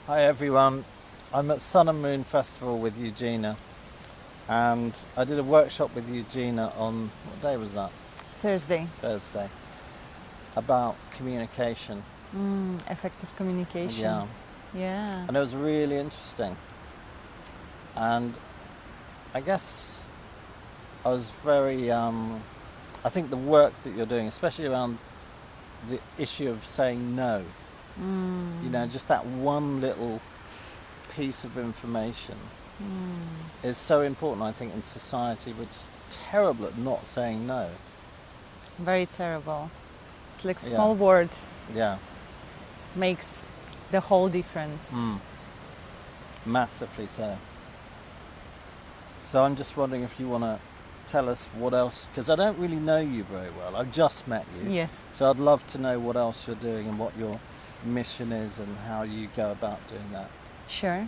Hi everyone, I'm at Sun and Moon Festival with Eugina, and I did a workshop with Eugina on, what day was that? Thursday. Thursday, about communication. Effective communication. Yeah, Yeah. and it was really interesting. And I guess I was very, I think the work that you're doing, especially around the issue of saying no, you know, just that one little piece of information is so important. I think in society we're just terrible at not saying no. Very terrible. It's like Yeah. small word Yeah, makes the whole difference. massively so. So I'm just wondering if you want to tell us what else, because I don't really know you very well. I've just met you. Yes. So I'd love to know what else you're doing and what your mission is and how you go about doing that. Sure.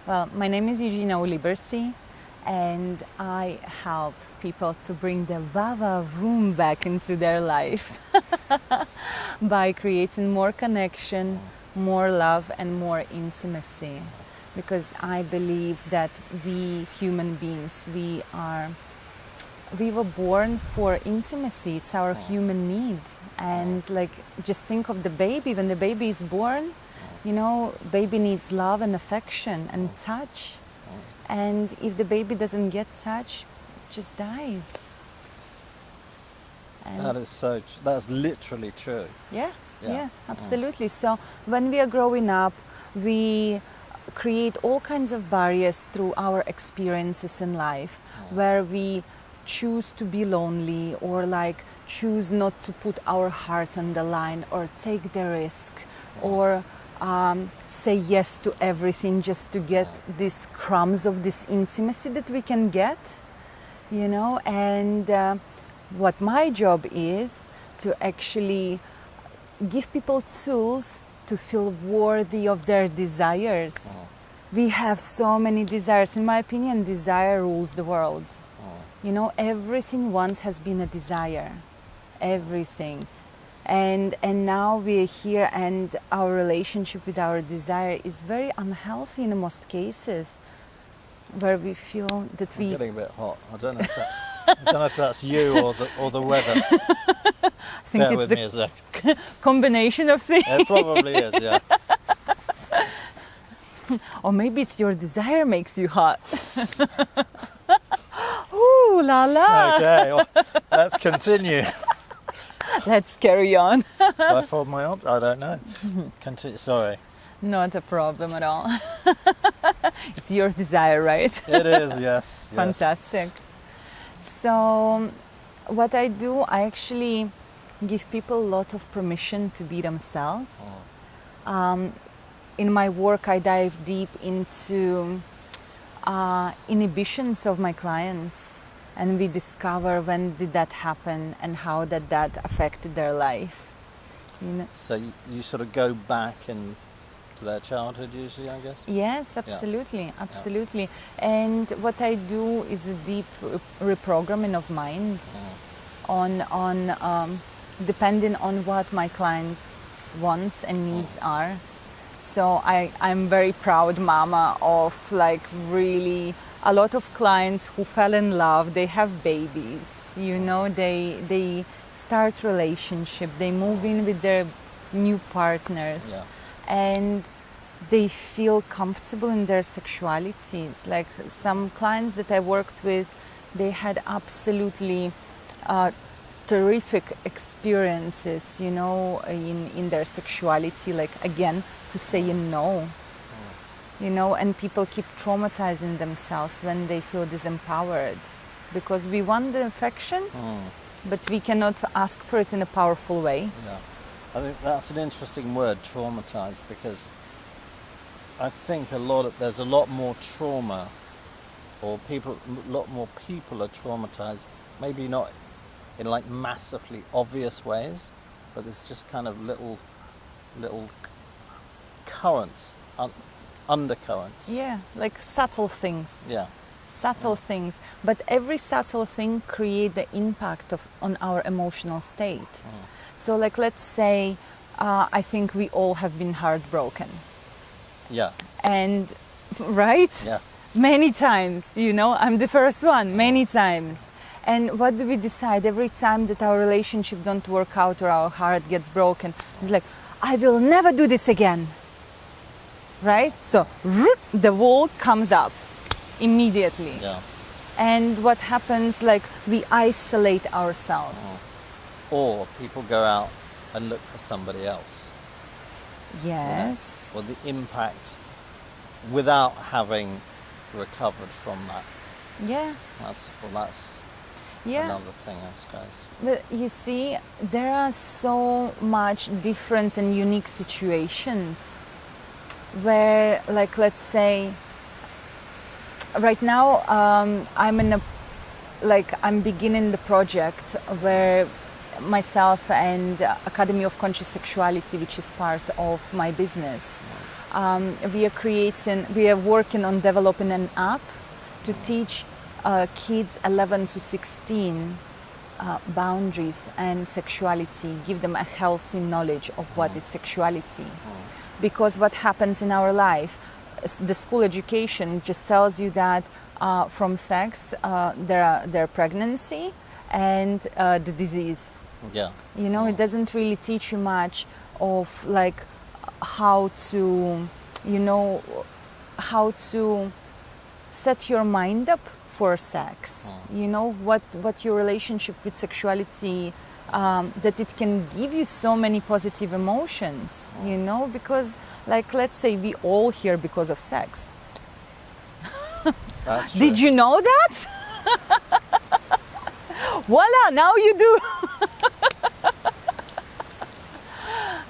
Well, my name is Eugina O Liberty, and I help people to bring the Vava room back into their life by creating more connection, more love, and more intimacy. Because I believe that we human beings, we were born for intimacy. It's our human need. And like, just think of the baby. When the baby is born, you know, baby needs love and affection and touch. And if the baby doesn't get touch, it just dies. And That is so. That's literally true. yeah, absolutely. So when we are growing up, we create all kinds of barriers through our experiences in life, where we choose to be lonely, or like choose not to put our heart on the line, or take the risk, or say yes to everything just to get these crumbs of this intimacy that we can get, you know. And what my job is to actually give people tools to feel worthy of their desires. We have so many desires. In my opinion, desire rules the world. You know, everything once has been a desire. Everything. And now we're here, and our relationship with our desire is very unhealthy in most cases, where we feel that I'm getting a bit hot. I don't know if that's you or the weather. I think Bear it's with the me a sec. combination of things. It probably is, yeah. Or maybe it's your desire makes you hot. Ooh la la. Okay, well, let's continue. Let's carry on. Do I fold my arms? I don't know. Continue. Sorry. Not a problem at all. It's your desire, right? It is, yes. Fantastic. So what I do, I actually give people a lot of permission to be themselves. In my work, I dive deep into inhibitions of my clients, and we discover when did that happen and how that affected their life. You know? So you sort of go back into their childhood usually, I guess? Yes, absolutely. And what I do is a deep reprogramming of mind on depending on what my client's wants and needs are. So I'm very proud mama of like really a lot of clients who fell in love. They have babies, you know, they start relationship, they move in with their new partners, and they feel comfortable in their sexuality. It's like some clients that I worked with, they had absolutely terrific experiences, you know, in their sexuality, like again, to say no, you know, and people keep traumatizing themselves when they feel disempowered, because we want the affection, but we cannot ask for it in a powerful way. Yeah, I think that's an interesting word, traumatized, because I think there's a lot more trauma, or a lot more people are traumatized, maybe not in like massively obvious ways, but there's just kind of little currents, undercurrents. Yeah, like subtle things. Yeah. Subtle things, but every subtle thing create the impact on our emotional state. So like, let's say I think we all have been heartbroken, Yeah. And right? Yeah. Many times, you know, I'm the first one, many times. And what do we decide every time that our relationship don't work out or our heart gets broken? It's like, I will never do this again. Right? So the wall comes up immediately. Yeah. And what happens, like, we isolate ourselves. Or people go out and look for somebody else. Yes. Or the impact without having recovered from that. Yeah. That's Yeah. another thing, I suppose. But you see, there are so much different and unique situations where, like, let's say, right now, I'm beginning the project where myself and Academy of Conscious Sexuality, which is part of my business, we are working on developing an app to teach kids 11 to 16 boundaries and sexuality, give them a healthy knowledge of what is sexuality. Because what happens in our life, the school education just tells you that from sex there pregnancy and the disease. Yeah. You know, it doesn't really teach you much of, like, how to set your mind up for sex. You know, what your relationship with sexuality, that it can give you so many positive emotions, you know, because, like, let's say we all here because of sex. That's true. Did you know that? Voila, now you do.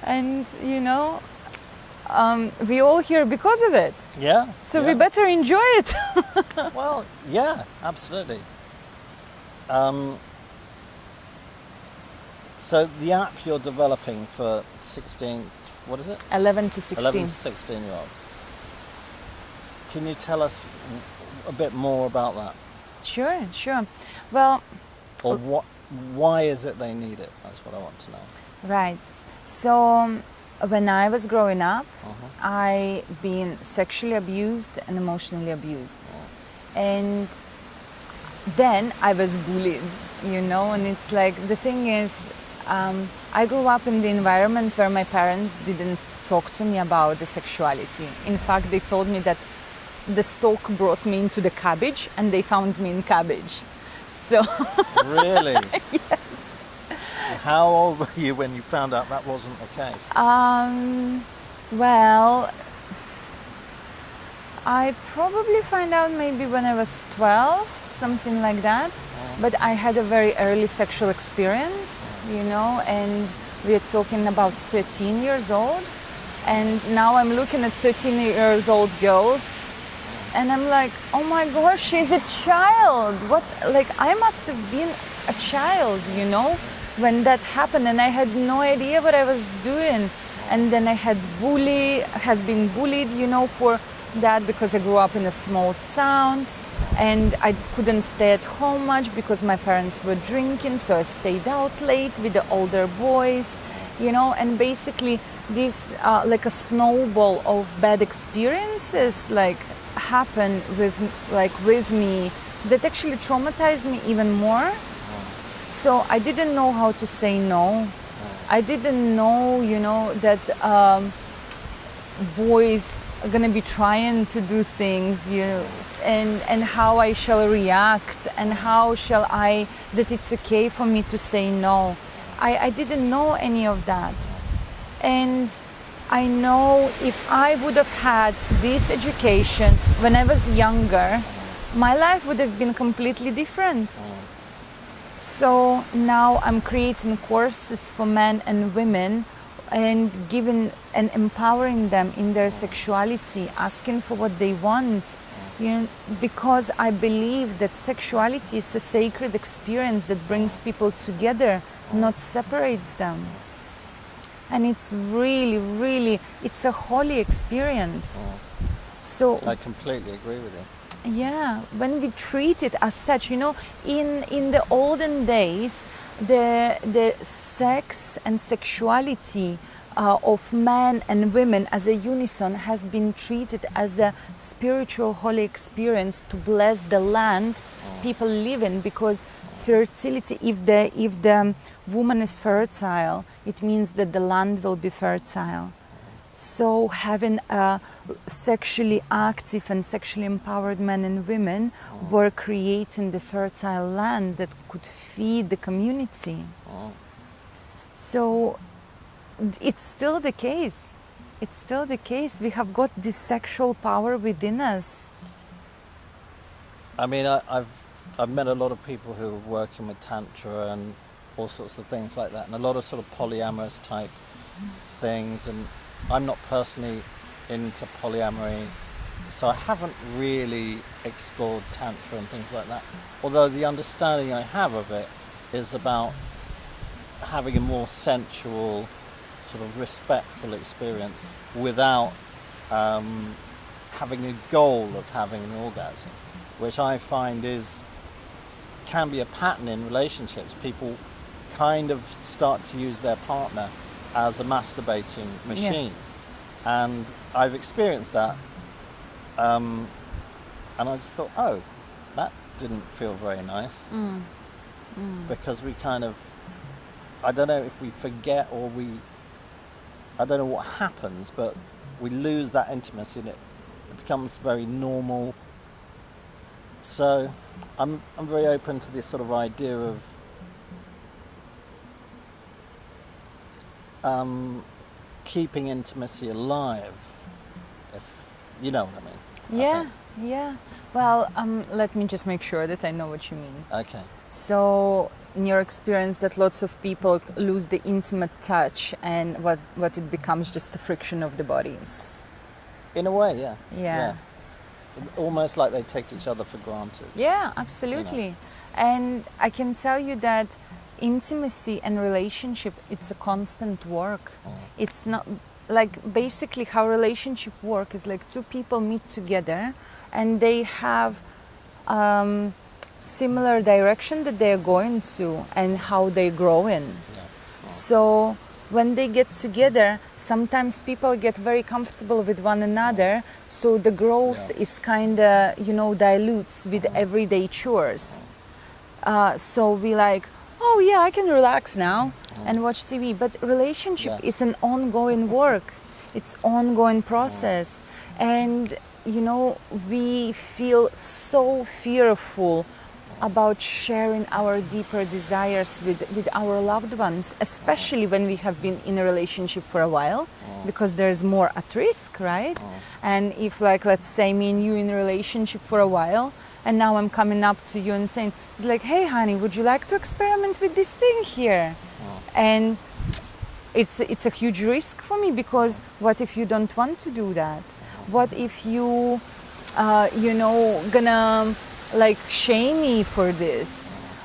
And, you know, we all here because of it. Yeah. So yeah. we better enjoy it. Well, yeah, absolutely. So the app you're developing for 16, what is it? 11 to 16. 11 to 16 year olds. Can you tell us a bit more about that? Sure. Well, Or why is it they need it? That's what I want to know. right. So when I was growing up, I been sexually abused and emotionally abused. And then I was bullied, you know, and it's like, the thing is, I grew up in the environment where my parents didn't talk to me about the sexuality. In fact, they told me that the stork brought me into the cabbage and they found me in cabbage. So Really? yes. How old were you when you found out that wasn't the case? Well, I probably found out maybe when I was 12, something like that. But I had a very early sexual experience, you know, and we are talking about 13 years old. And now I'm looking at 13 years old girls and I'm like, oh my gosh, she's a child. What, like, I must have been a child, you know, when that happened, and I had no idea what I was doing. And then I had been bullied, you know, for that, because I grew up in a small town and I couldn't stay at home much because my parents were drinking, so I stayed out late with the older boys, you know, and basically this like a snowball of bad experiences like happened with me that actually traumatized me even more. So I didn't know how to say no. I didn't know, you know, that boys are gonna be trying to do things, you know, and how I shall react, and how shall I, that it's okay for me to say no. I didn't know any of that. And I know if I would have had this education when I was younger, my life would have been completely different. So now I'm creating courses for men and women and giving and empowering them in their sexuality, asking for what they want, you know, because I believe that sexuality is a sacred experience that brings people together, not separates them. And it's really, really, it's a holy experience. So I completely agree with you. yeah, when we treat it as such, you know, in the olden days, the sex and sexuality of men and women as a unison has been treated as a spiritual holy experience to bless the land people live in, because fertility, if the woman is fertile, it means that the land will be fertile. So having a sexually active and sexually empowered men and women were creating the fertile land that could feed the community. So it's still the case. It's still the case. We have got this sexual power within us. I mean, I've met a lot of people who are working with Tantra and all sorts of things like that, and a lot of sort of polyamorous type things, and I'm not personally into polyamory, so I haven't really explored Tantra and things like that. Although the understanding I have of it is about having a more sensual, sort of respectful experience without having a goal of having an orgasm, which I find can be a pattern in relationships. People kind of start to use their partner as a masturbating machine, and I've experienced that, and I just thought, oh, that didn't feel very nice, because we kind of, I don't know if we forget or I don't know what happens, but we lose that intimacy and it becomes very normal. So I'm very open to this sort of idea of keeping intimacy alive, if you know what I mean. Yeah. Well, let me just make sure that I know what you mean. Okay. So, in your experience, that lots of people lose the intimate touch, and what it becomes just the friction of the bodies. In a way, yeah. Yeah. Almost like they take each other for granted. Yeah, absolutely. And I can tell you that intimacy and relationship, it's a constant work. It's not like, basically how relationship work is like two people meet together and they have similar direction that they're going to and how they grow in. So when they get together, sometimes people get very comfortable with one another, so the growth is kind of, dilutes with everyday chores. So we like, oh yeah, I can relax now and watch TV. But relationship is an ongoing work. It's ongoing process. And, we feel so fearful about sharing our deeper desires with our loved ones, especially when we have been in a relationship for a while, because there's more at risk, right? And if, like, let's say me and you in a relationship for a while, and now I'm coming up to you and saying, it's like, hey honey, would you like to experiment with this thing here? And it's a huge risk for me, because what if you don't want to do that? What if you, gonna like shame me for this?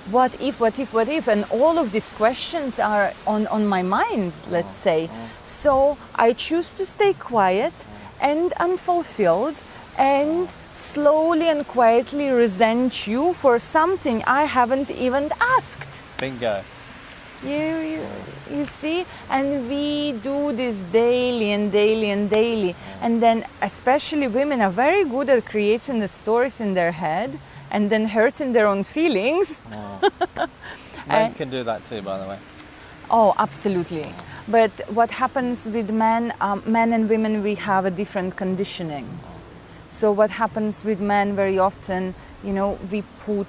What if? And all of these questions are on my mind, let's say. So I choose to stay quiet and unfulfilled and slowly and quietly resent you for something I haven't even asked. Bingo. You see? And we do this daily and daily and daily. And then especially women are very good at creating the stories in their head and then hurting their own feelings. Men can do that too, by the way. Oh, absolutely. But what happens with men and women, we have a different conditioning. So what happens with men very often, we put,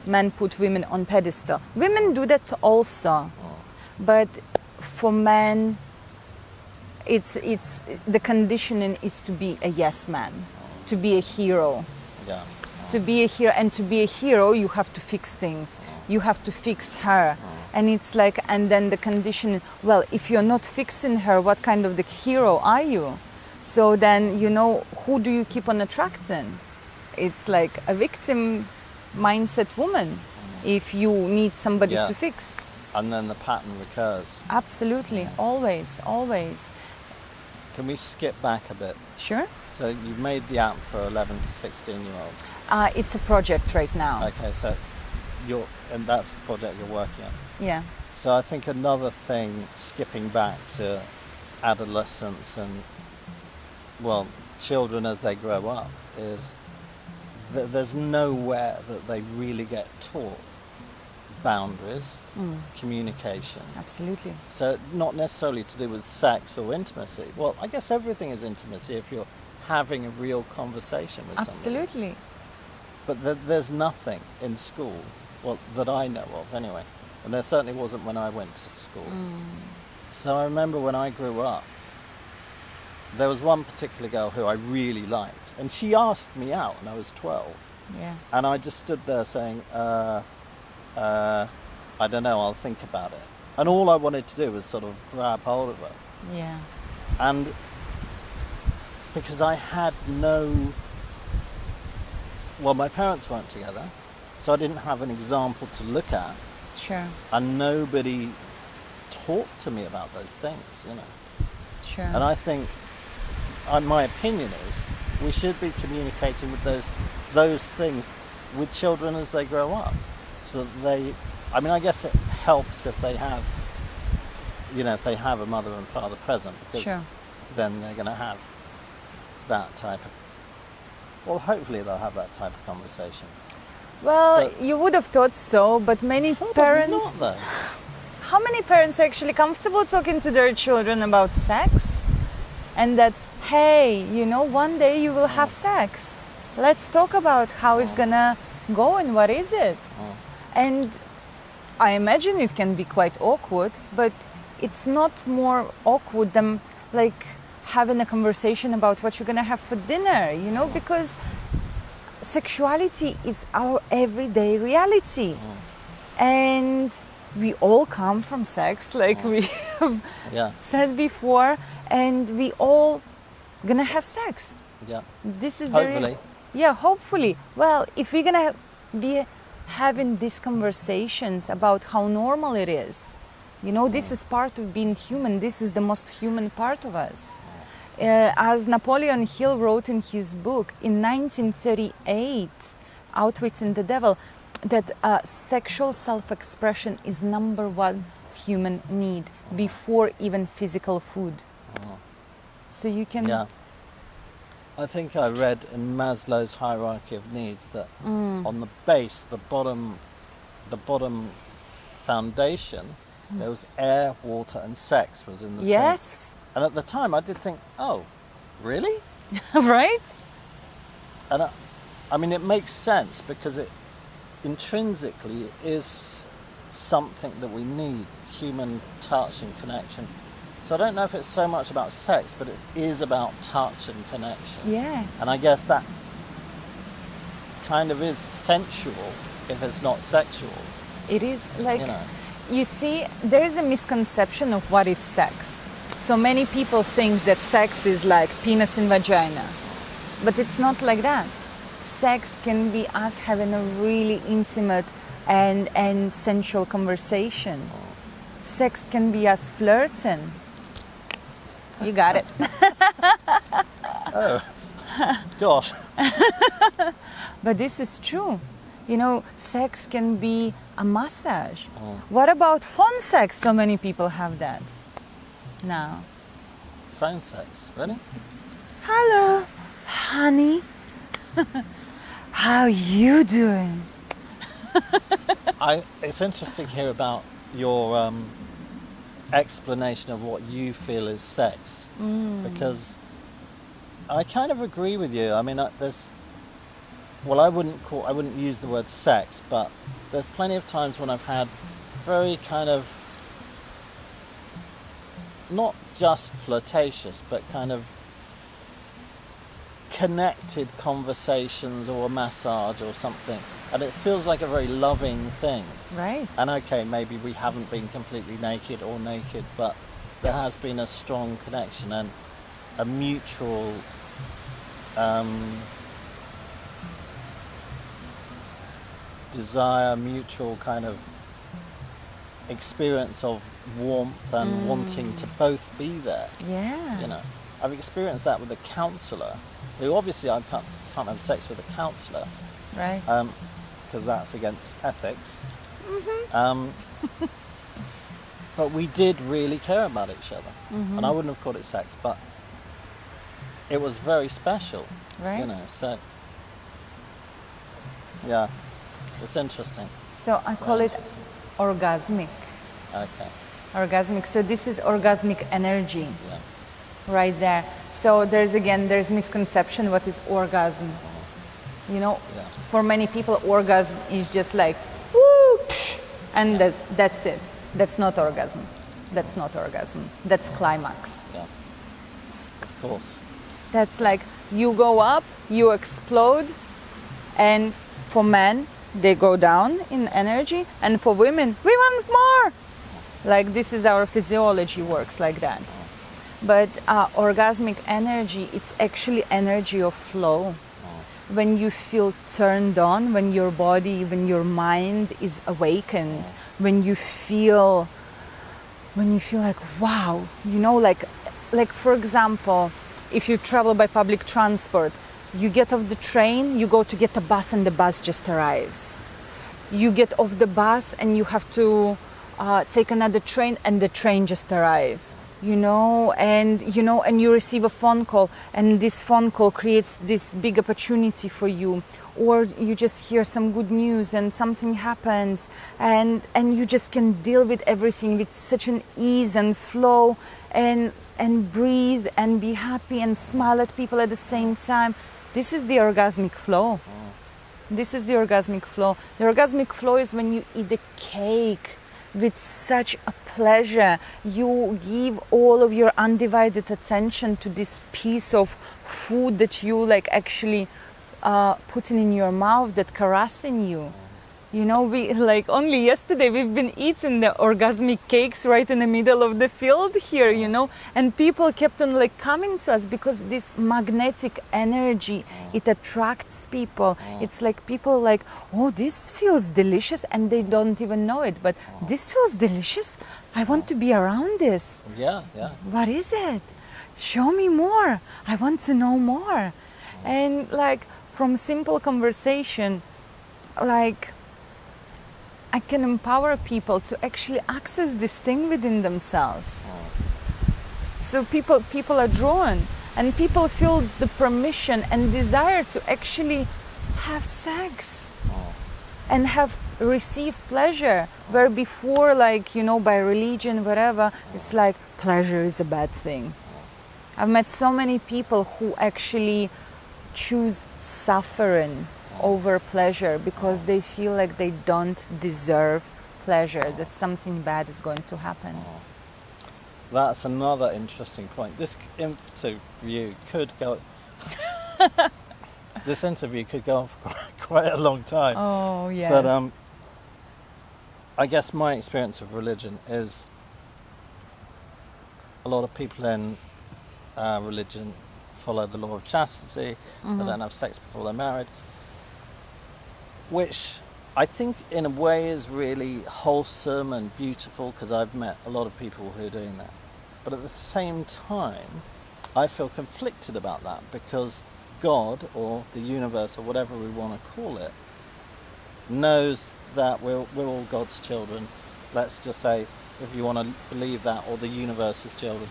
men put women on pedestal. Women do that also. But for men, it's the conditioning is to be a yes man, to be a hero. Yeah. To be a hero, and to be a hero, you have to fix things. You have to fix her. And it's like, and then the condition, well, if you're not fixing her, what kind of the hero are you? So then, who do you keep on attracting? It's like a victim mindset woman, if you need somebody to fix. And then the pattern recurs. Absolutely, always. Can we skip back a bit? Sure. So you've made the app for 11 to 16-year-olds. It's a project right now. Okay, so and that's the project you're working on. Yeah. So I think another thing, skipping back to adolescence and, well, children as they grow up, is that there's nowhere that they really get taught boundaries, communication. Absolutely. So not necessarily to do with sex or intimacy. Well, I guess everything is intimacy if you're having a real conversation with somebody. Absolutely. But there's nothing in school, well, that I know of anyway. And there certainly wasn't when I went to school. So I remember when I grew up, there was one particular girl who I really liked. And she asked me out and I was 12. Yeah. And I just stood there saying, I don't know, I'll think about it. And all I wanted to do was sort of grab hold of her. Yeah. And because I had well, my parents weren't together, so I didn't have an example to look at. Sure. And nobody talked to me about those things, you know. Sure. And I think, my opinion is, we should be communicating with those things with children as they grow up. So that I guess it helps if they have, if they have a mother and father present, because Sure. then they're going to have that type of, well, hopefully they'll have that type of conversation. Well, But- you would have thought so, but many parents... Not though. How many parents are actually comfortable talking to their children about sex? And that, hey, one day you will have sex. Let's talk about how it's gonna go and what is it. And I imagine it can be quite awkward, but it's not more awkward than like having a conversation about what you're gonna have for dinner, because sexuality is our everyday reality. And we all come from sex, like we have Yeah, said before, and we all gonna have sex. yeah. This is Hopefully. Yeah, hopefully. Well, if we're gonna be having these conversations about how normal it is, this is part of being human. This is the most human part of us. As Napoleon Hill wrote in his book in 1938, Outwitting the Devil, that sexual self-expression is #1 human need before even physical food. So you can... Yeah. I think I read in Maslow's hierarchy of needs that on the base, the bottom foundation, there was air, water, and sex was in the same. Yes, And at the time, I did think, oh, really? right? And it makes sense because it intrinsically is something that we need, human touch and connection. So I don't know if it's so much about sex, but it is about touch and connection. Yeah. And I guess that kind of is sensual if it's not sexual. It is like, You know. you see, there is a misconception of what is sex. So many people think that sex is like penis and vagina, but it's not like that. Sex can be us having a really intimate and sensual conversation. Sex can be us flirting. You got it. Oh, gosh. But this is true. Sex can be a massage. What about phone sex? So many people have that now. Phone sex, really? Hello, honey. How you doing? It's interesting to hear about your explanation of what you feel is sex, because I kind of agree with you. I wouldn't use the word sex, but there's plenty of times when I've had very kind of not just flirtatious, but kind of connected conversations or a massage or something, and it feels like a very loving thing. Right. And okay, maybe we haven't been completely naked, but there has been a strong connection and a mutual desire, mutual kind of experience of warmth and wanting to both be there. Yeah. I've experienced that with a counsellor, who obviously I can't have sex with a counsellor, Right. because that's against ethics. But we did really care about each other. And I wouldn't have called it sex, but it was very special. Right. You know, so yeah, it's interesting. So I call it orgasmic. Okay. Orgasmic. So this is orgasmic energy. Yeah. Right there. So there's misconception what is orgasm. You know, Yeah. for many people orgasm is just like woo, psh, and that's it. That's not orgasm. That's not orgasm. That's climax. Yeah. Of course. That's like you go up, you explode, and for men they go down in energy, and for women we want more. Like this is our physiology works like that. But orgasmic energy, it's actually energy of flow. When you feel turned on, when your body, when your mind is awakened, when you feel like wow, you know, like for example, if you travel by public transport, you get off the train, you go to get a bus, and the bus just arrives. You get off the bus and you have to take another train, and the train just arrives. And you receive a phone call, and this phone call creates this big opportunity for you, or you just hear some good news and something happens, and you just can deal with everything with such an ease and flow, and breathe and be happy and smile at people at the same time. This is the orgasmic flow. This is the orgasmic flow. The orgasmic flow is when you eat a cake with such a pleasure. You give all of your undivided attention to this piece of food that you like actually putting in your mouth, that caressing you. You know, we like only yesterday we've been eating the orgasmic cakes right in the middle of the field here, you know, and people kept on like coming to us because this magnetic energy, it attracts people. It's like people like, oh, this feels delicious, and they don't even know it, but this feels delicious. I want to be around this. Yeah. What is it? Show me more. I want to know more. And like from simple conversation, like I can empower people to actually access this thing within themselves. So people are drawn, and people feel the permission and desire to actually have sex and have receive pleasure, where before, like, you know, by religion, whatever, it's like pleasure is a bad thing. I've met so many people who actually choose suffering over pleasure because they feel like they don't deserve pleasure, that something bad is going to happen. That's another interesting point. This interview could go on for quite a long time. Oh, yes. But I guess my experience of religion is a lot of people in religion follow the law of chastity. They don't have sex before they're married, which I think in a way is really wholesome and beautiful, because I've met a lot of people who are doing that. But at the same time, I feel conflicted about that, because God, or the universe, or whatever we want to call it, knows that we're all God's children. Let's just say, if you want to believe that, or the universe's children.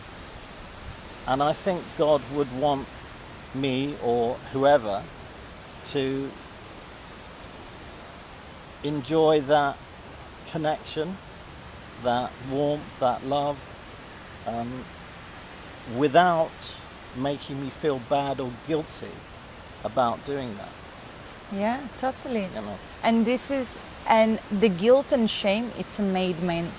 And I think God would want me, or whoever, to enjoy that connection, that warmth, that love, without making me feel bad or guilty about doing that. Yeah, totally. You know? And the guilt and shame, it's a man-made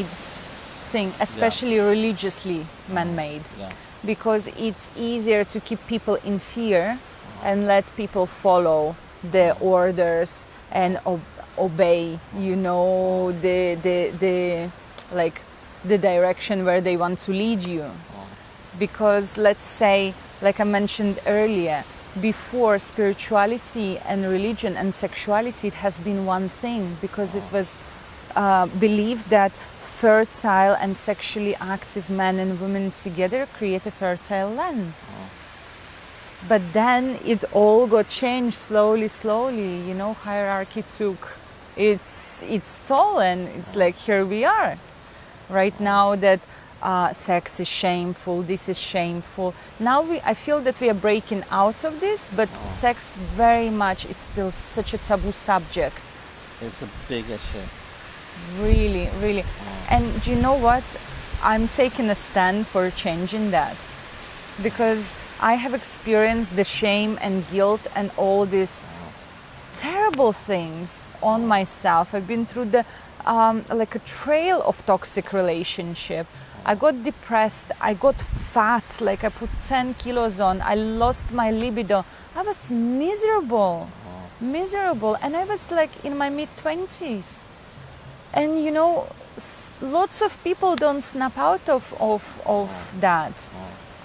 thing, especially religiously man-made. Yeah. Because it's easier to keep people in fear and let people follow the orders and obey, you know, the direction where they want to lead you. Because let's say, like I mentioned earlier, before, spirituality and religion and sexuality, it has been one thing, because it was believed that fertile and sexually active men and women together create a fertile land. But then it all got changed slowly, slowly. You know, hierarchy took its toll, and it's like here we are, right now that sex is shameful. This is shameful. Now I feel that we are breaking out of this, but sex very much is still such a taboo subject. It's a big issue. Really, really. And do you know what? I'm taking a stand for changing that, because I have experienced the shame and guilt and all these terrible things on myself. I've been through the like a trail of toxic relationship. I got depressed, I got fat, like I put 10 kilos on, I lost my libido. I was miserable, and I was like in my mid-20s. And you know, lots of people don't snap out of that.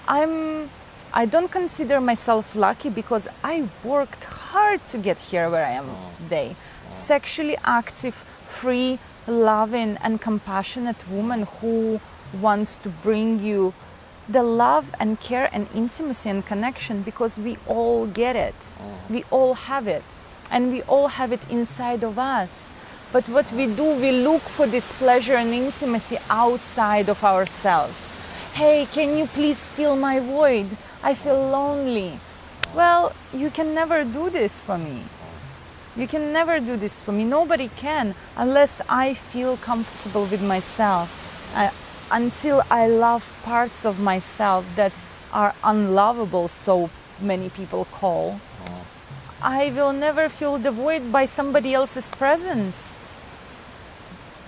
I don't consider myself lucky because I worked hard to get here where I am today. Sexually active, free, loving and compassionate woman who wants to bring you the love and care and intimacy and connection, because we all get it. We all have it. And we all have it inside of us. But what we do, we look for this pleasure and intimacy outside of ourselves. Hey, can you please fill my void? I feel lonely. Well, you can never do this for me. You can never do this for me. Nobody can, unless I feel comfortable with myself. Until I love parts of myself that are unlovable, so many people call, I will never feel the void by somebody else's presence.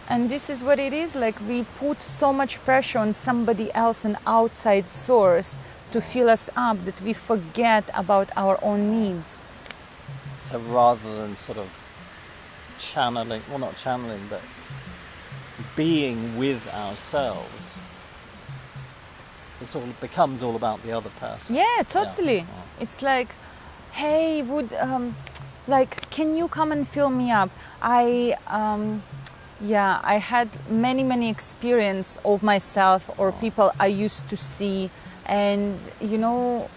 And this is what it is, like we put so much pressure on somebody else, an outside source, to fill us up, that we forget about our own needs. So rather than sort of channeling, well not channeling, but being with ourselves, it becomes all about the other person. Yeah, totally. Yeah. It's like, hey, like, can you come and fill me up? I had many experience of myself or people I used to see, and you know,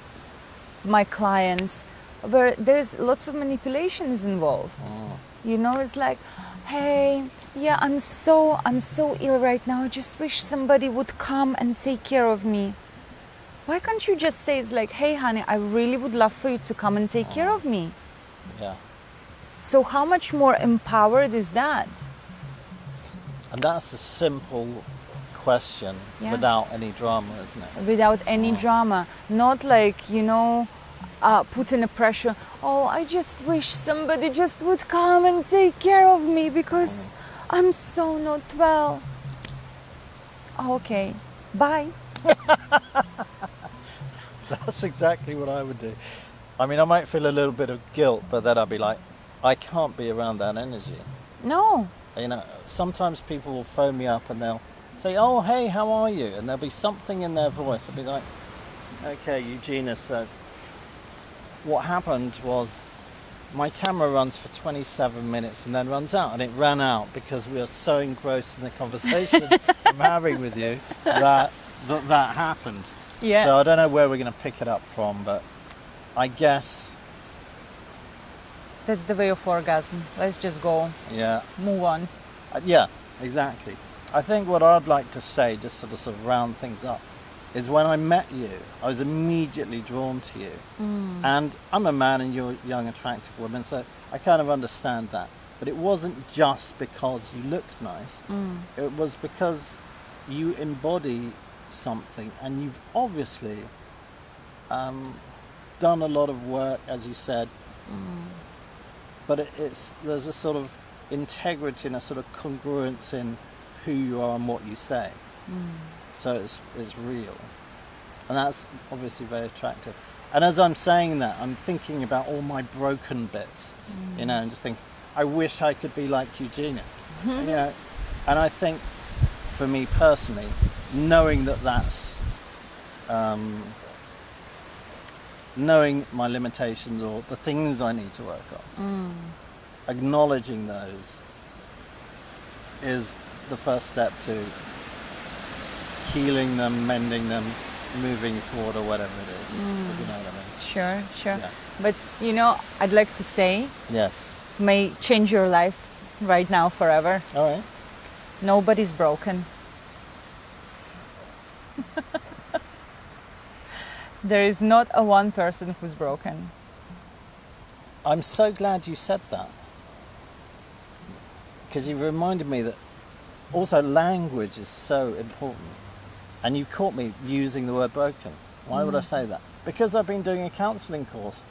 my clients, where there's lots of manipulations involved. You know, it's like, hey, yeah, I'm so ill right now. I just wish somebody would come and take care of me. Why can't you just say, it's like, hey, honey, I really would love for you to come and take care of me. Yeah. So how much more empowered is that? And that's a simple question without any drama, isn't it? Without any drama. Not like, you know, putting a pressure, oh, I just wish somebody just would come and take care of me because I'm so not well. Okay, bye. That's exactly what I would do. I mean, I might feel a little bit of guilt, but then I'd be like, I can't be around that energy. No. You know, sometimes people will phone me up and they'll say, oh, hey, how are you? And there'll be something in their voice. I'll be like, okay, Eugina, so what happened was my camera runs for 27 minutes and then runs out. And it ran out because we are so engrossed in the conversation I'm having with you that happened. Yeah. So I don't know where we're going to pick it up from, but I guess that's the way of orgasm. Let's just go. Yeah. Move on. Yeah, exactly. I think what I'd like to say, just to sort of round things up, is when I met you, I was immediately drawn to you. And I'm a man and you're a young, attractive woman, so I kind of understand that. But it wasn't just because you looked nice. It was because you embody something, and you've obviously done a lot of work, as you said. But there's a sort of integrity and a sort of congruence in who you are and what you say. So it's real. And that's obviously very attractive. And as I'm saying that, I'm thinking about all my broken bits, you know, and just think, I wish I could be like Eugina. You know, and I think for me personally, knowing that's knowing my limitations or the things I need to work on, acknowledging those is the first step to healing them, mending them, moving forward or whatever it is. If you know what I mean. Sure, sure. Yeah. But I'd like to say, Yes. may change your life right now forever. All right. Nobody's broken. There is not a one person who's broken. I'm so glad you said that. Because you reminded me that also language is so important. And you caught me using the word broken. Why would I say that? Because I've been doing a counselling course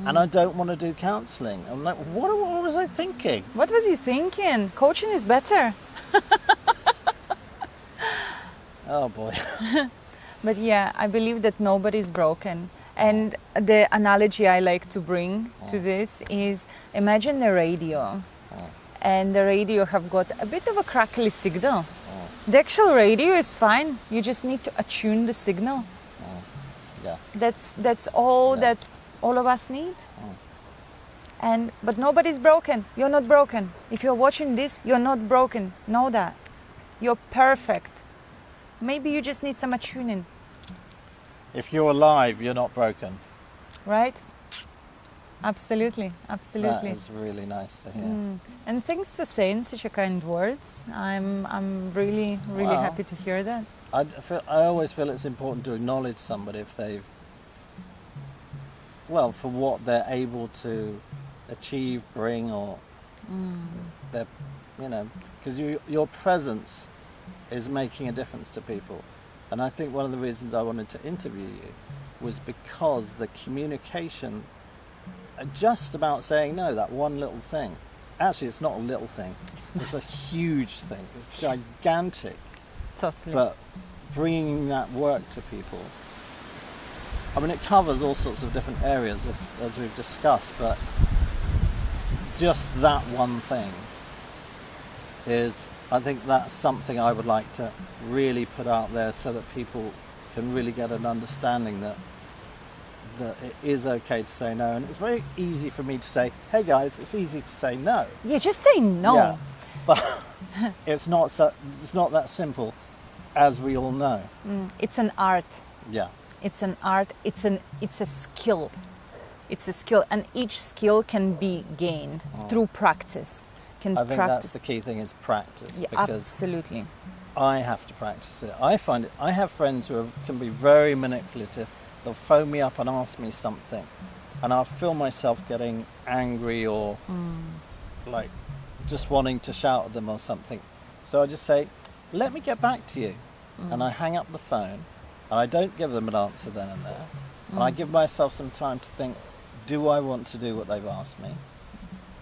and I don't want to do counselling. I'm like, what was I thinking? What was you thinking? Coaching is better. Oh boy. But yeah, I believe that nobody's broken. And the analogy I like to bring to this is, imagine the radio. And the radio have got a bit of a crackly signal. The actual radio is fine. You just need to attune the signal. Yeah. That's all that all of us need. But nobody's broken. You're not broken. If you're watching this, you're not broken. Know that. You're perfect. Maybe you just need some attuning. If you're alive, you're not broken. Right? Absolutely. Absolutely. That is really nice to hear. And thanks for saying such a kind words. I'm really Well, happy to hear that. I always feel it's important to acknowledge somebody if they've, well, for what they're able to achieve, bring, or their, because your presence is making a difference to people. And I think one of the reasons I wanted to interview you was because the communication, just about saying no, that one little thing. Actually, it's not a little thing. It's a huge thing. It's gigantic. Totally. But bringing that work to people, I mean, it covers all sorts of different areas, as we've discussed, but just that one thing is, I think that's something I would like to really put out there so that people can really get an understanding that it is okay to say no. And it's very easy for me to say, hey guys, it's easy to say no. Yeah, just say no. Yeah, but it's not that simple, as we all know. It's an art. Yeah. It's an art. It's a skill. It's a skill, and each skill can be gained through practice. I think that's the key thing, is practice. Yeah, because absolutely. I have to practice it. I find it. I have friends who can be very manipulative. They'll phone me up and ask me something, and I'll feel myself getting angry or like just wanting to shout at them or something. So I just say, let me get back to you. And I hang up the phone, and I don't give them an answer then and there. And I give myself some time to think, do I want to do what they've asked me?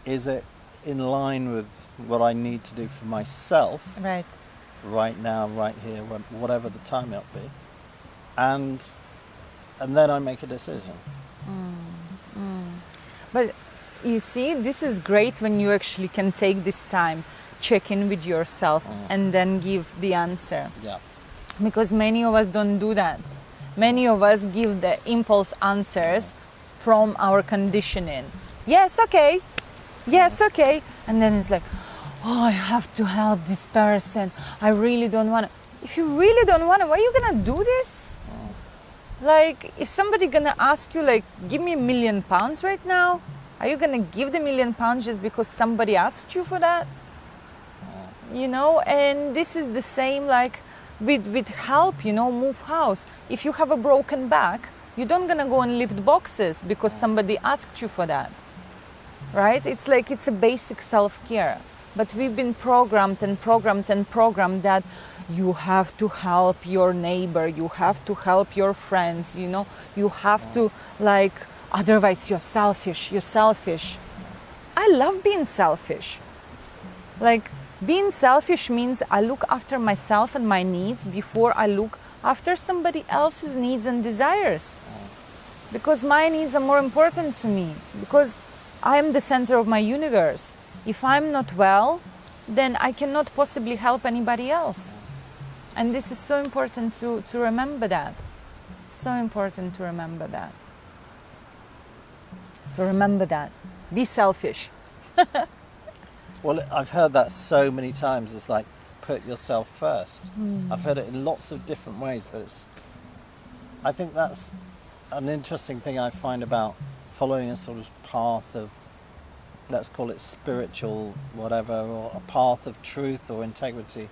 Is it in line with what I need to do for myself right now, right here, whatever the time might be? And then I make a decision. But you see, this is great when you actually can take this time, check in with yourself, and then give the answer. Yeah. Because many of us don't do that. Many of us give the impulse answers from our conditioning. Yes, okay. Yes, okay. And then it's like, oh, I have to help this person. I really don't want to. If you really don't want to, why are you going to do this? Like, if somebody going to ask you, like, give me £1 million right now, are you going to give the £1 million just because somebody asked you for that? And this is the same, like, with help, move house. If you have a broken back, you don't going to go and lift boxes because somebody asked you for that. Right? It's like, it's a basic self-care. But we've been programmed that you have to help your neighbor, you have to help your friends, you have to, like, otherwise you're selfish. I love being selfish. Like, being selfish means I look after myself and my needs before I look after somebody else's needs and desires. Because my needs are more important to me. Because I am the center of my universe. If I'm not well, then I cannot possibly help anybody else. And this is so important to remember that. So important to remember that. So remember that. Be selfish. Well, I've heard that so many times. It's like, put yourself first. I've heard it in lots of different ways, but I think that's an interesting thing I find about following a sort of path of, let's call it spiritual whatever, or a path of truth or integrity,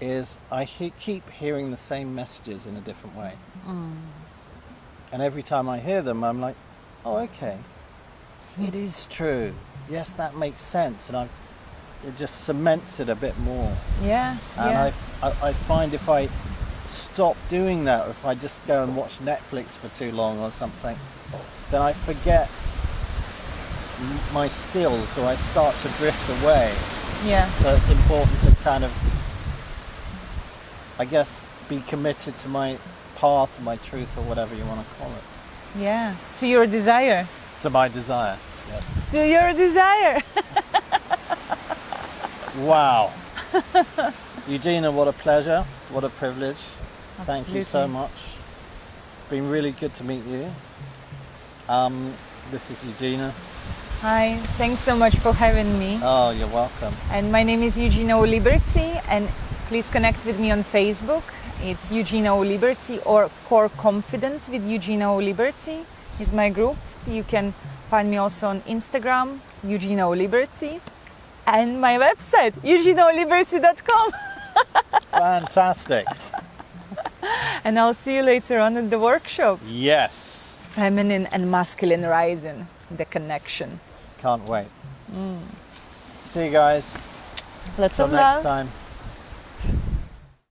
is I keep hearing the same messages in a different way. And every time I hear them, I'm like, oh, okay, it is true. Yes, that makes sense. And it just cements it a bit more. Yeah. And Yeah. I find if I stop doing that, or if I just go and watch Netflix for too long or something, then I forget my skills, or I start to drift away. Yeah. So it's important to kind of, I guess, be committed to my path, my truth, or whatever you want to call it. Yeah. To your desire. To my desire, yes. To your desire. Wow. Eugina, what a pleasure, what a privilege. Thank you so Absolutely. much. Been really good to meet you. This is Eugina. Hi. Thanks so much for having me. Oh, you're welcome. And my name is Eugina O Liberty, and please connect with me on Facebook. It's Eugina O Liberty, or Core Confidence with Eugina O Liberty is my group. You can find me also on Instagram, Eugina O Liberty, and my website, euginaoliberty.com. Fantastic. And I'll see you later on at the workshop. Yes. Feminine and masculine rising, the connection. Can't wait. See you guys. Lots Till of next love. time.